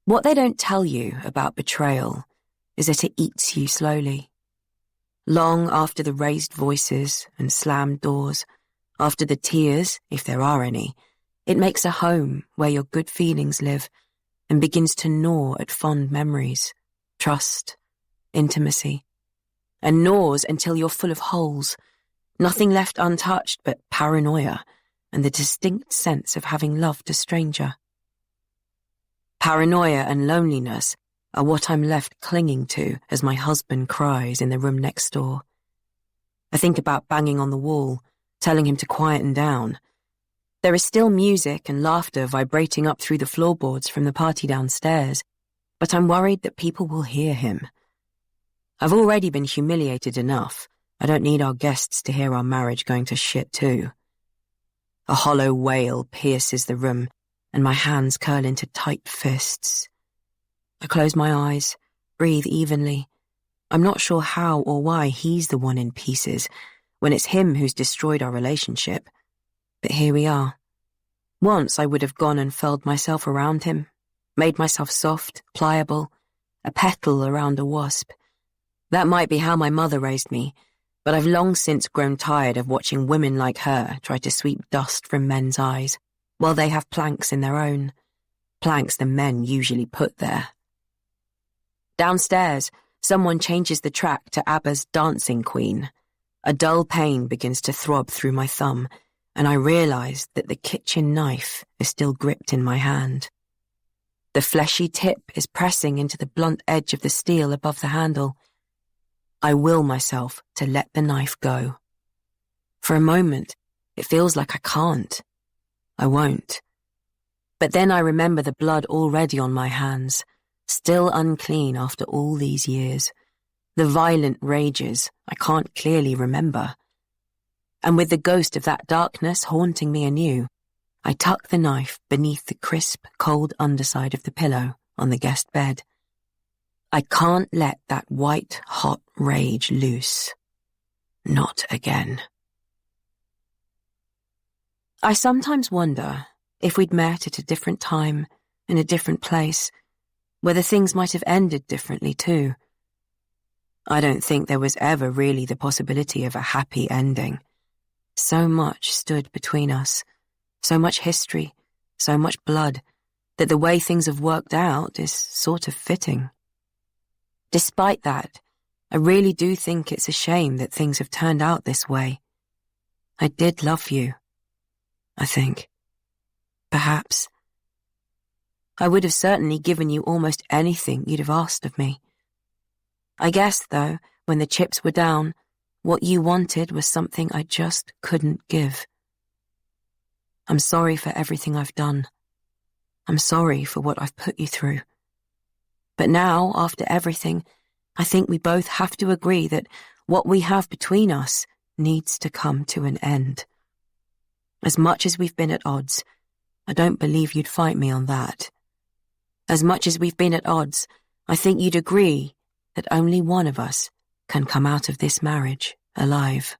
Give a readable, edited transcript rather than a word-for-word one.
What they don't tell you about betrayal is that it eats you slowly. Long after the raised voices and slammed doors, after the tears, if there are any, it makes a home where your good feelings live and begins to gnaw at fond memories, trust, intimacy, and gnaws until you're full of holes, nothing left untouched but paranoia and the distinct sense of having loved a stranger. Paranoia and loneliness are what I'm left clinging to as my husband cries in the room next door. I think about banging on the wall, telling him to quieten down. There is still music and laughter vibrating up through the floorboards from the party downstairs, but I'm worried that people will hear him. I've already been humiliated enough. I don't need our guests to hear our marriage going to shit too. A hollow wail pierces the room, and my hands curl into tight fists. I close my eyes, breathe evenly. I'm not sure how or why he's the one in pieces, when it's him who's destroyed our relationship. But here we are. Once I would have gone and furled myself around him, made myself soft, pliable, a petal around a wasp. That might be how my mother raised me, but I've long since grown tired of watching women like her try to sweep dust from men's eyes, while they have planks in their own, planks the men usually put there. Downstairs, someone changes the track to ABBA's Dancing Queen. A dull pain begins to throb through my thumb, and I realise that the kitchen knife is still gripped in my hand. The fleshy tip is pressing into the blunt edge of the steel above the handle. I will myself to let the knife go. For a moment, it feels like I can't. I won't. But then I remember the blood already on my hands, still unclean after all these years, the violent rages I can't clearly remember. And with the ghost of that darkness haunting me anew, I tuck the knife beneath the crisp, cold underside of the pillow on the guest bed. I can't let that white, hot rage loose. Not again. I sometimes wonder if we'd met at a different time, in a different place, whether things might have ended differently too. I don't think there was ever really the possibility of a happy ending. So much stood between us, so much history, so much blood, that the way things have worked out is sort of fitting. Despite that, I really do think it's a shame that things have turned out this way. I did love you, I think. Perhaps. I would have certainly given you almost anything you'd have asked of me. I guess, though, when the chips were down, what you wanted was something I just couldn't give. I'm sorry for everything I've done. I'm sorry for what I've put you through. But now, after everything, I think we both have to agree that what we have between us needs to come to an end. As much as we've been at odds, I don't believe you'd fight me on that. As much as we've been at odds, I think you'd agree that only one of us can come out of this marriage alive.